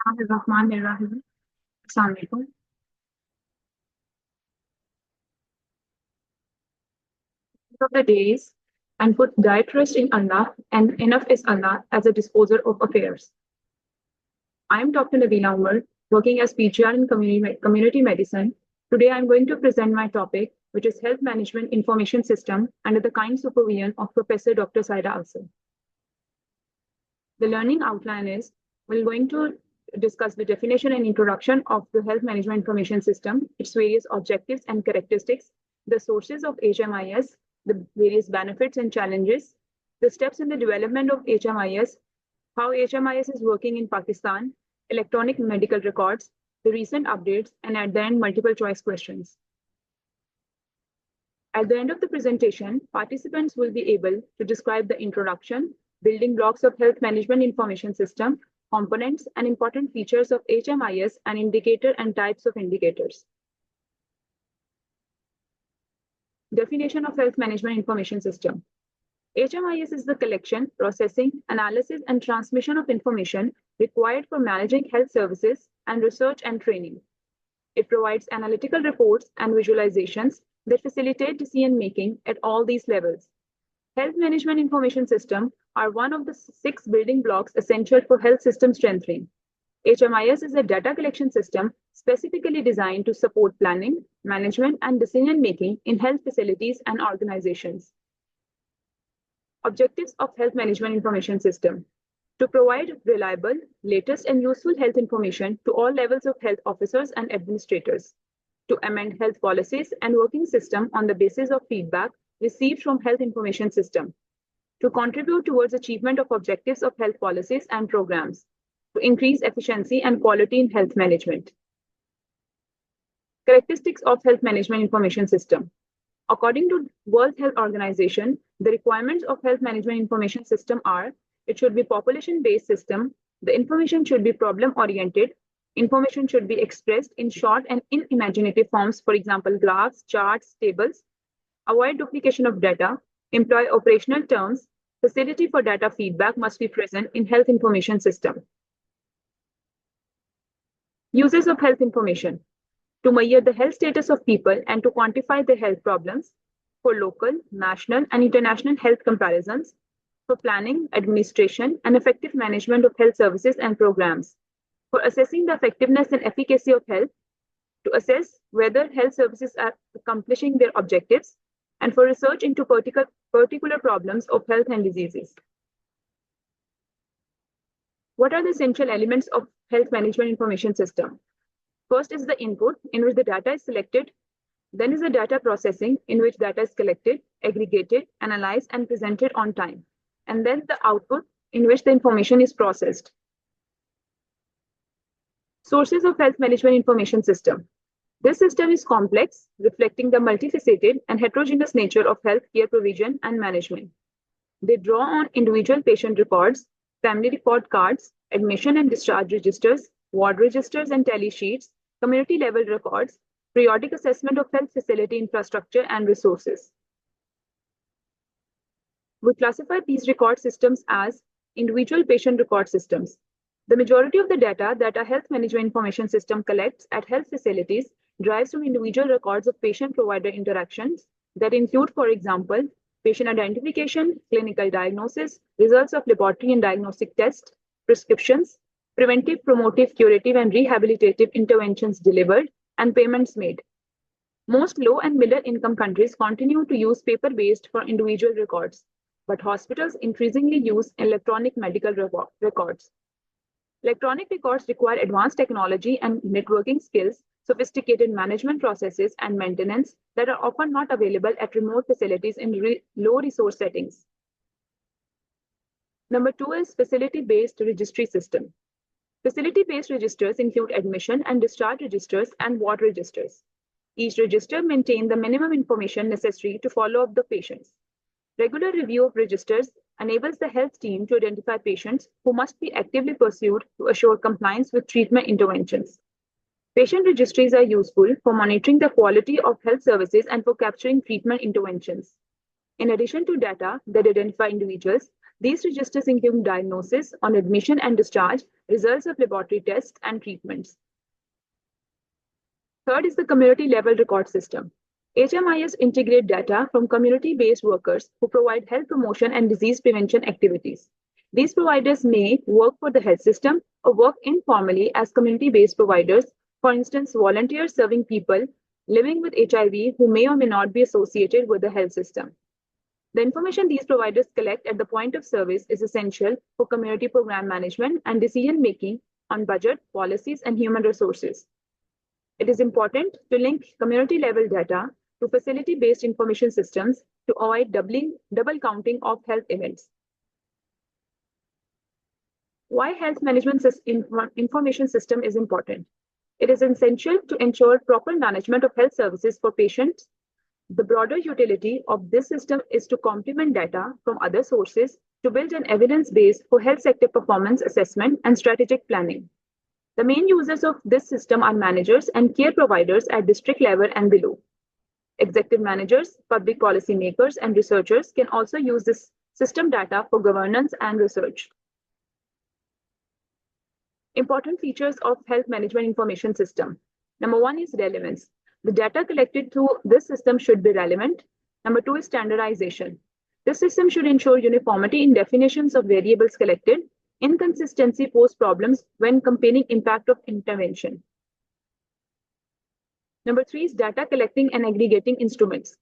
Bismillahirrahmanirrahim. Assalamu alaikum. Of the days and put thy trust in Allah and enough is Allah as a disposer of affairs. I am Dr. Nabeela Umar, working as PGR in community medicine. Today I am going to present my topic, which is Health Management Information System under the kind supervision of Professor Dr. Saida Alsam. The learning outline is we're going to discuss the definition and introduction of the Health Management Information System, its various objectives and characteristics, the sources of HMIS, the various benefits and challenges, the steps in the development of HMIS, how HMIS is working in Pakistan, electronic medical records, the recent updates, and at the end, multiple choice questions. At the end of the presentation, participants will be able to describe the introduction, building blocks of Health Management Information System, components, and important features of HMIS, and indicator and types of indicators. Definition of Health Management Information System. HMIS is the collection, processing, analysis, and transmission of information required for managing health services and research and training. It provides analytical reports and visualizations that facilitate decision-making at all these levels. Health Management Information System are one of the 6 building blocks essential for health system strengthening. HMIS is a data collection system specifically designed to support planning, management, and decision-making in health facilities and organizations. Objectives of Health Management Information System: to provide reliable, latest, and useful health information to all levels of health officers and administrators, to amend health policies and working system on the basis of feedback received from Health Information System, to contribute towards achievement of objectives of health policies and programs, to increase efficiency and quality in health management. Characteristics of Health Management Information System. According to World Health Organization, the requirements of Health Management Information System are: it should be population-based system, the information should be problem-oriented, information should be expressed in short and unimaginative forms, for example, graphs, charts, tables, avoid duplication of data, employ operational terms, facility for data feedback must be present in health information system. Uses of health information: to measure the health status of people and to quantify their health problems, for local, national, and international health comparisons, for planning, administration, and effective management of health services and programs, for assessing the effectiveness and efficacy of health, to assess whether health services are accomplishing their objectives, and for research into particular problems of health and diseases. What are the essential elements of Health Management Information System? First is the input, in which the data is selected. Then is the data processing, in which data is collected, aggregated, analyzed, and presented on time. And then the output, in which the information is processed. Sources of Health Management Information System. This system is complex, reflecting the multifaceted and heterogeneous nature of healthcare provision and management. They draw on individual patient records, family record cards, admission and discharge registers, ward registers and tally sheets, community-level records, periodic assessment of health facility infrastructure and resources. We classify these record systems as individual patient record systems. The majority of the data that a health management information system collects at health facilities derives from individual records of patient-provider interactions that include, for example, patient identification, clinical diagnosis, results of laboratory and diagnostic tests, prescriptions, preventive, promotive, curative, and rehabilitative interventions delivered, and payments made. Most low and middle income countries continue to use paper-based for individual records, but hospitals increasingly use electronic medical records. Electronic records require advanced technology and networking skills, sophisticated management processes, and maintenance that are often not available at remote facilities in low resource settings. Number 2 is facility-based registry system. Facility-based registers include admission and discharge registers and ward registers. Each register maintains the minimum information necessary to follow up the patients. Regular review of registers enables the health team to identify patients who must be actively pursued to assure compliance with treatment interventions. Patient registries are useful for monitoring the quality of health services and for capturing treatment interventions. In addition to data that identify individuals, These registers include diagnosis on admission and discharge, results of laboratory tests, and treatments. Third is the community level record system. HMIS integrate data from community-based workers who provide health promotion and disease prevention activities. These providers may work for the health system or work informally as community-based providers, for instance, volunteers serving people living with HIV who may or may not be associated with the health system. The information these providers collect at the point of service is essential for community program management and decision-making on budget, policies, and human resources. It is important to link community-level data to facility-based information systems to avoid double counting of health events. Why health management information system is important? It is essential to ensure proper management of health services for patients. The broader utility of this system is to complement data from other sources to build an evidence base for health sector performance assessment and strategic planning. The main users of this system are managers and care providers at district level and below. Executive managers, public policy makers, and researchers can also use this system data for governance and research. Important features of health management information system. Number one is relevance. The data collected through this system should be relevant. Number two is standardization. This system should ensure uniformity in definitions of variables collected. Inconsistency pose problems when comparing impact of intervention. Number three is data collecting and aggregating instruments.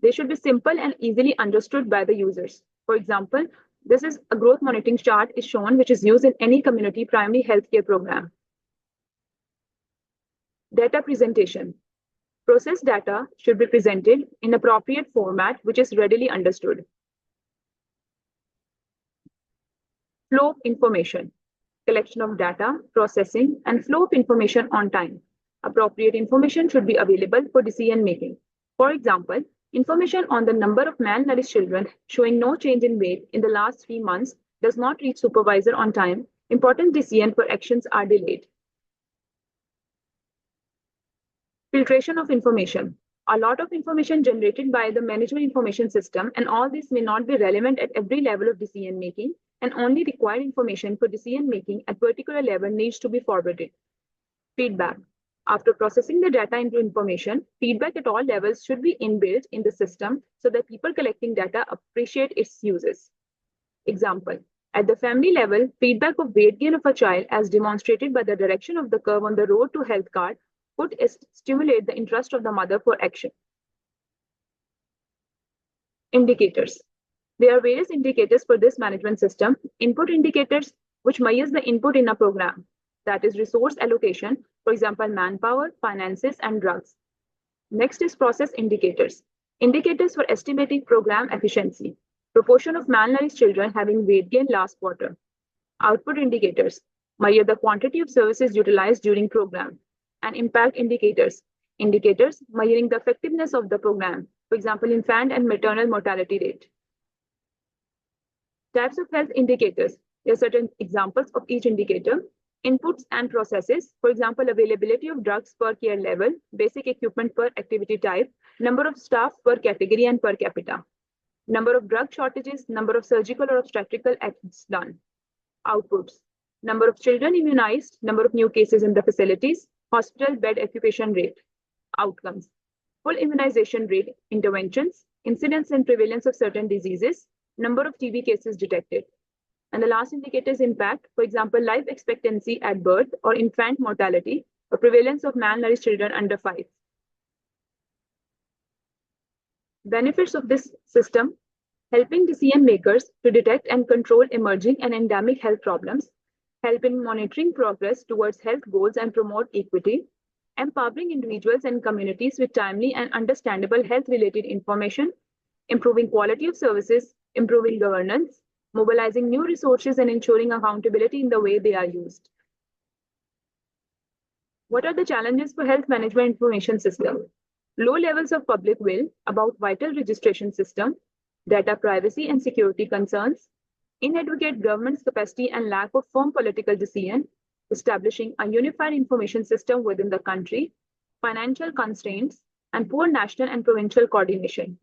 They should be simple and easily understood by the users. For example, this is a growth monitoring chart is shown, which is used in any community primary healthcare program. Data presentation. Processed data should be presented in appropriate format, which is readily understood. Flow of information. Collection of data, processing, and flow of information on time. Appropriate information should be available for decision making. For example, information on the number of malnourished children showing no change in weight in the last 3 months does not reach supervisor on time. Important decisions for actions are delayed. Filtration of information. A lot of information generated by the management information system, and all this may not be relevant at every level of decision making, and only required information for decision making at particular level needs to be forwarded. Feedback. After processing the data into information, feedback at all levels should be inbuilt in the system so that people collecting data appreciate its uses. Example, at the family level, feedback of weight gain of a child as demonstrated by the direction of the curve on the road to health card would stimulate the interest of the mother for action. Indicators. There are various indicators for this management system. Input indicators, which measures the input in a program, that is resource allocation, for example, manpower, finances, and drugs. Next is process indicators. Indicators for estimating program efficiency. Proportion of malnourished children having weight gain last quarter. Output indicators. Measure the quantity of services utilized during program. And impact indicators. Indicators measuring the effectiveness of the program. For example, infant and maternal mortality rate. Types of health indicators. There are certain examples of each indicator. Inputs and processes, for example, availability of drugs per care level, basic equipment per activity type, number of staff per category and per capita. Number of drug shortages, number of surgical or obstetrical acts done. Outputs. Number of children immunized, number of new cases in the facilities, hospital bed occupation rate. Outcomes. Full immunization rate, interventions, incidence and prevalence of certain diseases, number of TB cases detected. And the last indicator is impact, for example, life expectancy at birth or infant mortality or prevalence of malnourished children under 5. Benefits of this system, helping decision makers to detect and control emerging and endemic health problems, help in monitoring progress towards health goals and promote equity, empowering individuals and communities with timely and understandable health-related information, improving quality of services, improving governance, mobilizing new resources and ensuring accountability in the way they are used. What are the challenges for health management information system? Low levels of public will about vital registration system, data privacy and security concerns, inadequate government's capacity and lack of firm political decision, establishing a unified information system within the country, financial constraints, and poor national and provincial coordination.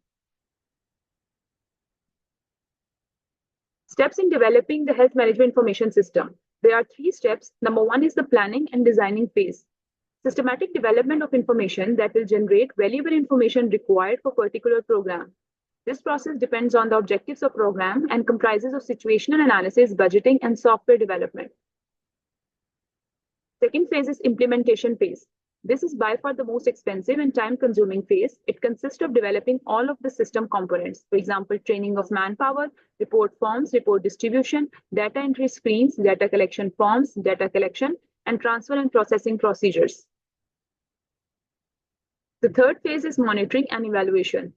Steps in developing the health management information system. There are 3 steps. Number 1 is the planning and designing phase. Systematic development of information that will generate valuable information required for particular program. This process depends on the objectives of program and comprises of situational analysis, budgeting, and software development. Second phase is implementation phase. This is by far the most expensive and time-consuming phase. It consists of developing all of the system components. For example, training of manpower, report forms, report distribution, data entry screens, data collection forms, data collection, and transfer and processing procedures. The third phase is monitoring and evaluation.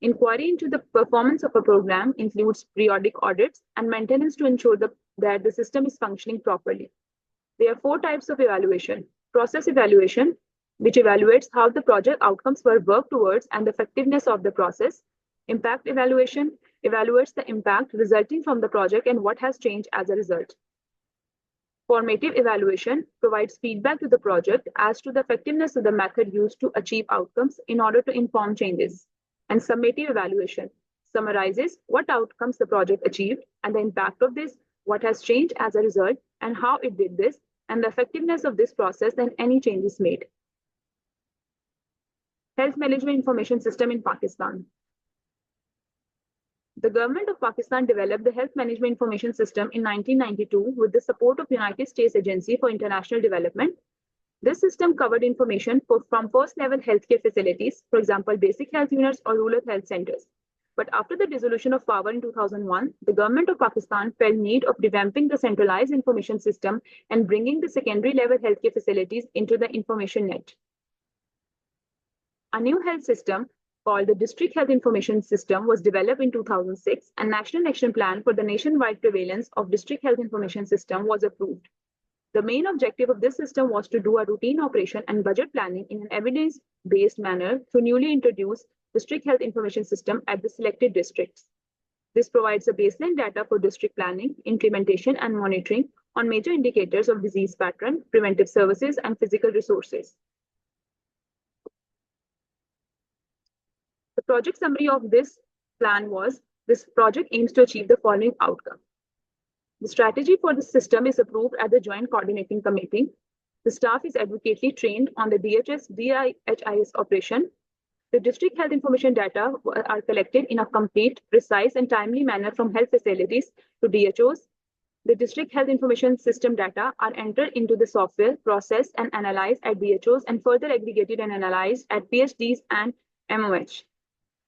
Inquiry into the performance of a program includes periodic audits and maintenance to ensure that the system is functioning properly. There are 4 types of evaluation. Process evaluation, which evaluates how the project outcomes were worked towards and the effectiveness of the process. Impact evaluation evaluates the impact resulting from the project and what has changed as a result. Formative evaluation provides feedback to the project as to the effectiveness of the method used to achieve outcomes in order to inform changes. And summative evaluation summarizes what outcomes the project achieved and the impact of this, what has changed as a result, and how it did this, and the effectiveness of this process and any changes made. Health Management Information System in Pakistan. The government of Pakistan developed the Health Management Information System in 1992 with the support of United States Agency for International Development. This system covered information from first-level healthcare facilities, for example, basic health units or rural health centers. But after the dissolution of power in 2001, the government of Pakistan felt need of revamping the centralized information system and bringing the secondary level healthcare facilities into the information net. A new health system called the District Health Information System was developed in 2006, and National Action Plan for the nationwide prevalence of District Health Information System was approved. The main objective of this system was to do a routine operation and budget planning in an evidence-based manner to newly introduced District Health Information System at the selected districts. This provides a baseline data for district planning, implementation, and monitoring on major indicators of disease pattern, preventive services, and physical resources. The project summary of this plan was, this project aims to achieve the following outcome. The strategy for the system is approved at the Joint Coordinating Committee. The staff is adequately trained on the DHIS operation. The district health information data are collected in a complete, precise, and timely manner from health facilities to DHOs. The district health information system data are entered into the software, processed, and analyzed at DHOs and further aggregated and analyzed at PhDs and MOH.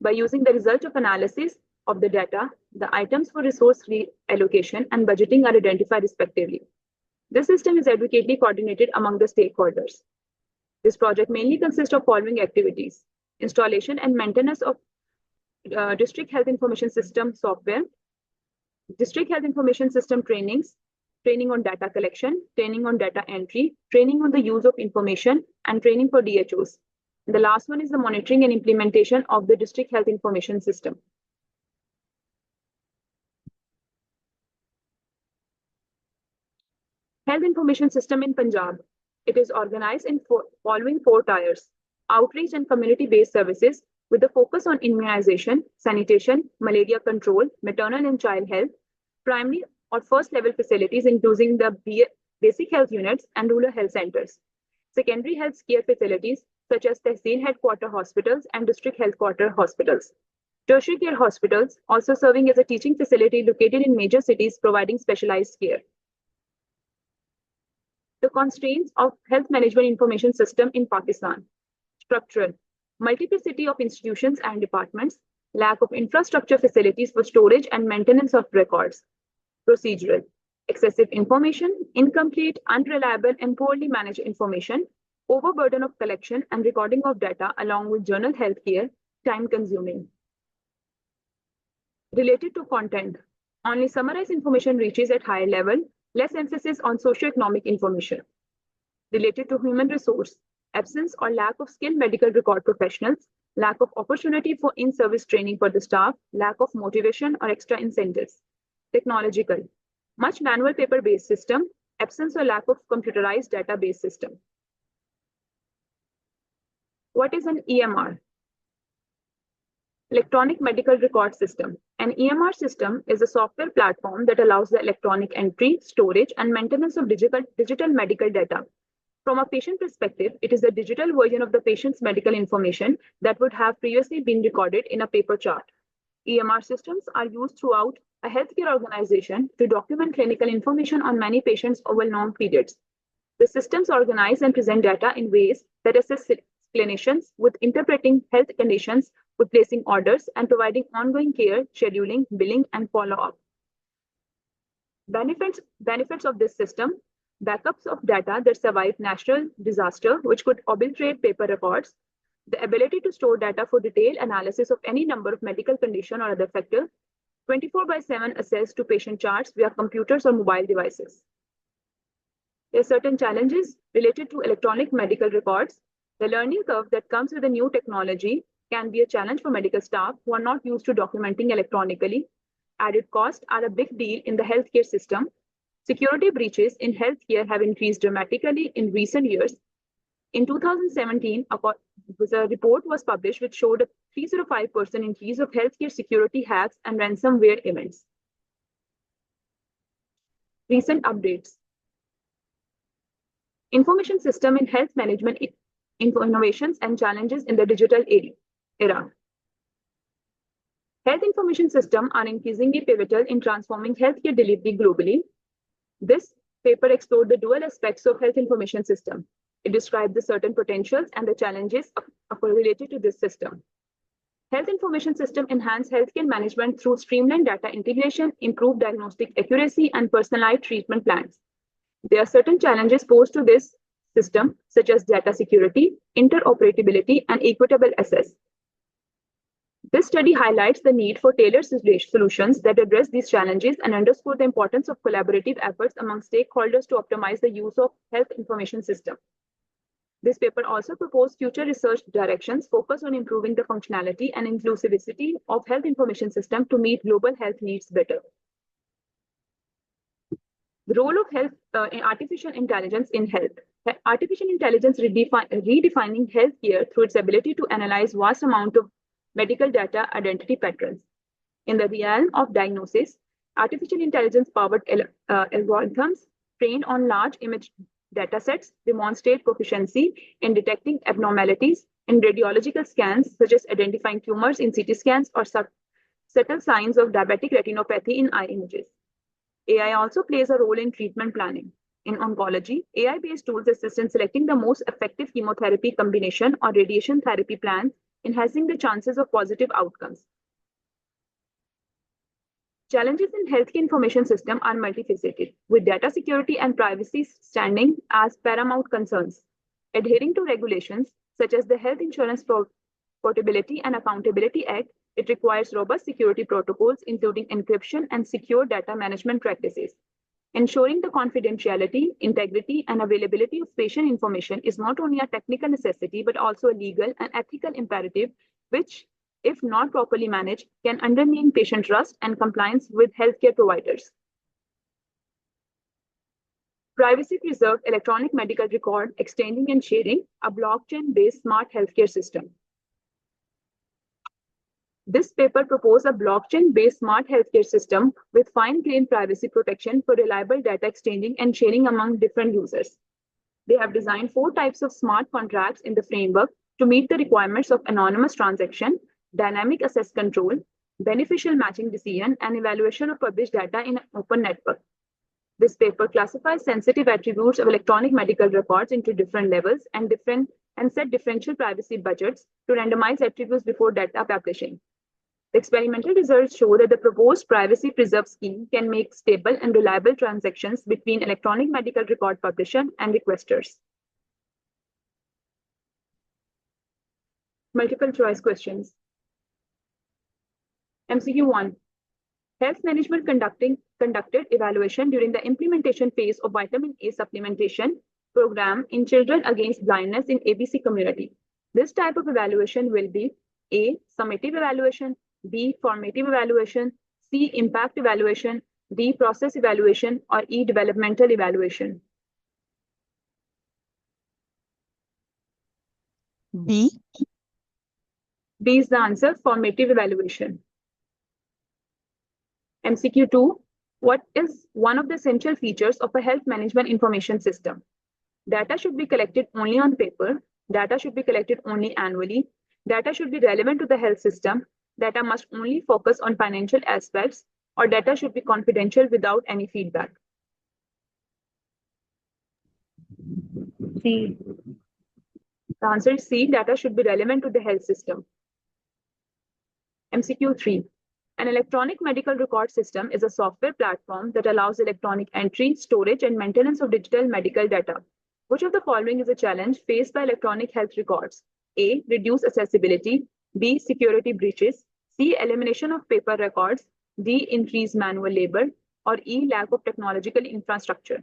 By using the result of analysis of the data, the items for resource reallocation and budgeting are identified respectively. This system is adequately coordinated among the stakeholders. This project mainly consists of following activities: installation and maintenance of district health information system software, district health information system trainings, training on data collection, training on data entry, training on the use of information, and training for DHOs. And the last one is the monitoring and implementation of the district health information system. Health information system in Punjab. It is organized in following 4 tiers: outreach and community-based services with a focus on immunization, sanitation, malaria control, maternal and child health, primary or first level facilities including the basic health units and rural health centers, secondary health care facilities such as Tehsil headquarter hospitals and district headquarter hospitals, tertiary care hospitals also serving as a teaching facility located in major cities providing specialized care. The constraints of health management information system in Pakistan. Structural: multiplicity of institutions and departments, lack of infrastructure facilities for storage and maintenance of records. Procedural: excessive information, incomplete, unreliable, and poorly managed information, overburden of collection and recording of data along with journal healthcare, time-consuming. Related to content: only summarized information reaches at higher level, less emphasis on socioeconomic information. Related to human resource: absence or lack of skilled medical record professionals, lack of opportunity for in-service training for the staff, lack of motivation or extra incentives. Technological: much manual paper-based system, absence or lack of computerized database system. What is an EMR? Electronic Medical Record System. An EMR system is a software platform that allows the electronic entry, storage, and maintenance of digital medical data. From a patient perspective, it is the digital version of the patient's medical information that would have previously been recorded in a paper chart. EMR systems are used throughout a healthcare organization to document clinical information on many patients over long periods. The systems organize and present data in ways that assist clinicians with interpreting health conditions, with placing orders, and providing ongoing care, scheduling, billing, and follow-up. Benefits of this system: backups of data that survive natural disaster, which could obliterate paper records, the ability to store data for detailed analysis of any number of medical condition or other factor, 24/7 access to patient charts via computers or mobile devices. There are certain challenges related to electronic medical records. The learning curve that comes with a new technology can be a challenge for medical staff who are not used to documenting electronically. Added costs are a big deal in the healthcare system. Security breaches in healthcare have increased dramatically in recent years. In 2017, a report was published which showed a 305% increase of healthcare security hacks and ransomware events. Recent updates. Information system in health management innovations and challenges in the digital era. Health information systems are increasingly pivotal in transforming healthcare delivery globally. This paper explored the dual aspects of health information system. It described the certain potentials and the challenges related to this system. Health information system enhance healthcare management through streamlined data integration, improved diagnostic accuracy, and personalized treatment plans. There are certain challenges posed to this system, such as data security, interoperability, and equitable access. This study highlights the need for tailored solutions that address these challenges and underscore the importance of collaborative efforts among stakeholders to optimize the use of health information system. This paper also proposed future research directions focused on improving the functionality and inclusivity of health information system to meet global health needs better. The role of artificial intelligence in health. Artificial intelligence redefining healthcare through its ability to analyze vast amount of medical data identity patterns. In the realm of diagnosis, artificial intelligence-powered algorithms trained on large image datasets demonstrate proficiency in detecting abnormalities in radiological scans, such as identifying tumors in CT scans or subtle signs of diabetic retinopathy in eye images. AI also plays a role in treatment planning. In oncology, AI-based tools assist in selecting the most effective chemotherapy combination or radiation therapy plans, enhancing the chances of positive outcomes. Challenges in healthcare information system are multifaceted, with data security and privacy standing as paramount concerns. Adhering to regulations such as the Health Insurance Portability and Accountability Act, it requires robust security protocols, including encryption and secure data management practices. Ensuring the confidentiality, integrity, and availability of patient information is not only a technical necessity, but also a legal and ethical imperative, which, if not properly managed, can undermine patient trust and compliance with healthcare providers. Privacy-preserved electronic medical record exchanging and sharing, a blockchain-based smart healthcare system. This paper proposed a blockchain-based smart healthcare system with fine-grained privacy protection for reliable data exchanging and sharing among different users. They have designed 4 types of smart contracts in the framework to meet the requirements of anonymous transaction, dynamic access control, beneficial matching decision, and evaluation of published data in an open network. This paper classifies sensitive attributes of electronic medical records into different levels and set differential privacy budgets to randomize attributes before data publishing. The experimental results show that the proposed privacy-preserved scheme can make stable and reliable transactions between electronic medical record publisher and requesters. Multiple choice questions. MCQ 1. Health management conducted evaluation during the implementation phase of vitamin A supplementation program in children against blindness in ABC community. This type of evaluation will be A. Summative evaluation, B. Formative evaluation, C. Impact evaluation, D. Process evaluation, or E. Developmental evaluation. B. D is the answer, formative evaluation. MCQ 2. What is one of the essential features of a health management information system? Data should be collected only on paper. Data should be collected only annually. Data should be relevant to the health system. Data must only focus on financial aspects, or data should be confidential without any feedback. C. The answer is C. Data should be relevant to the health system. MCQ 3. An electronic medical record system is a software platform that allows electronic entry, storage, and maintenance of digital medical data. Which of the following is a challenge faced by electronic health records? A. Reduce accessibility. B. Security breaches. C. Elimination of paper records. D. Increase manual labor. Or E. Lack of technological infrastructure.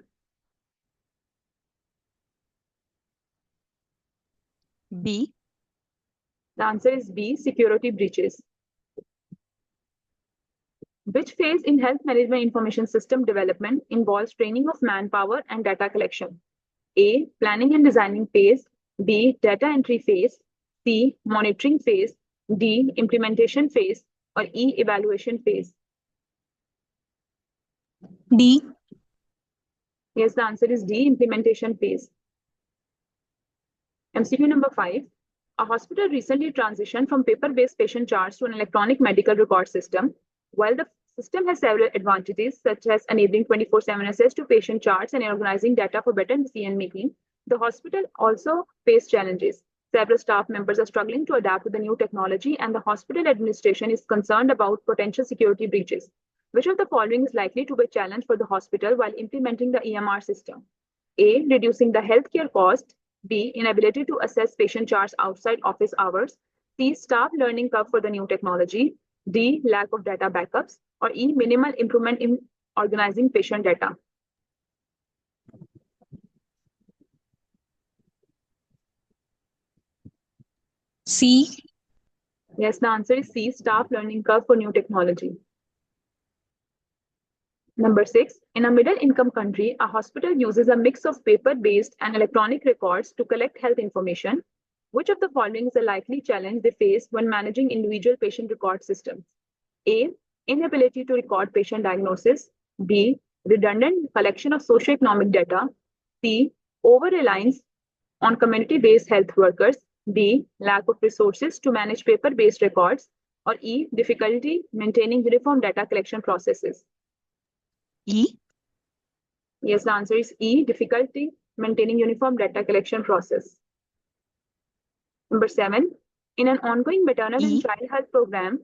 B. The answer is B. Security breaches. Which phase in health management information system development involves training of manpower and data collection? A. Planning and designing phase. B. Data entry phase. C. Monitoring phase. D. Implementation phase. Or E. Evaluation phase. D. Yes, the answer is D. Implementation phase. MCQ number 5. A hospital recently transitioned from paper-based patient charts to an electronic medical record system. While the system has several advantages, such as enabling 24/7 access to patient charts and organizing data for better decision making, the hospital also faced challenges. Several staff members are struggling to adapt to the new technology, and the hospital administration is concerned about potential security breaches. Which of the following is likely to be a challenge for the hospital while implementing the EMR system? A. Reducing the healthcare cost. B. Inability to access patient charts outside office hours. C. Staff learning curve for the new technology. D. Lack of data backups. Or E. Minimal improvement in organizing patient data. C. Yes, the answer is C. Staff learning curve for new technology. Number 6. In a middle-income country, a hospital uses a mix of paper-based and electronic records to collect health information. Which of the following is a likely challenge they face when managing individual patient record systems? A. Inability to record patient diagnosis. B. Redundant collection of socioeconomic data. C. Over-reliance on community-based health workers. D. Lack of resources to manage paper-based records. Or E. Difficulty maintaining uniform data collection processes. E. Yes, the answer is E. Difficulty maintaining uniform data collection process. Number 7. In an ongoing maternal and child health program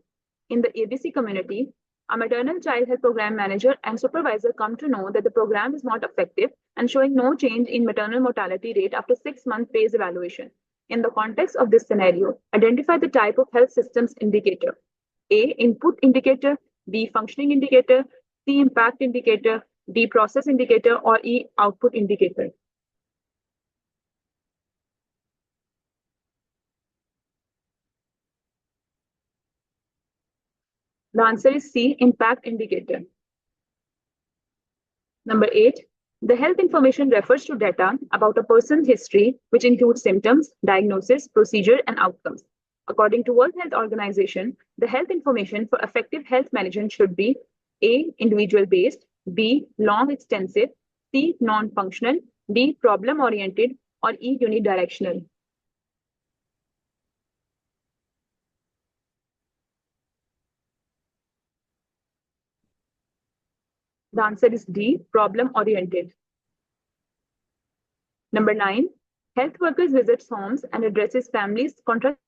in the ABC community, a maternal child health program manager and supervisor come to know that the program is not effective and showing no change in maternal mortality rate after 6-month phase evaluation. In the context of this scenario, identify the type of health systems indicator. A. Input indicator. B. Functioning indicator. C. Impact indicator. D. Process indicator. Or E. Output indicator. The answer is C. Impact indicator. Number 8. The health information refers to data about a person's history, which includes symptoms, diagnosis, procedure, and outcomes. According to World Health Organization, the health information for effective health management should be A. Individual-based. B. Long-extensive. C. Non-functional. D. Problem-oriented. Or E. Unidirectional. The answer is D. Problem-oriented. Number 9. Health workers visits homes and addresses families' contraceptive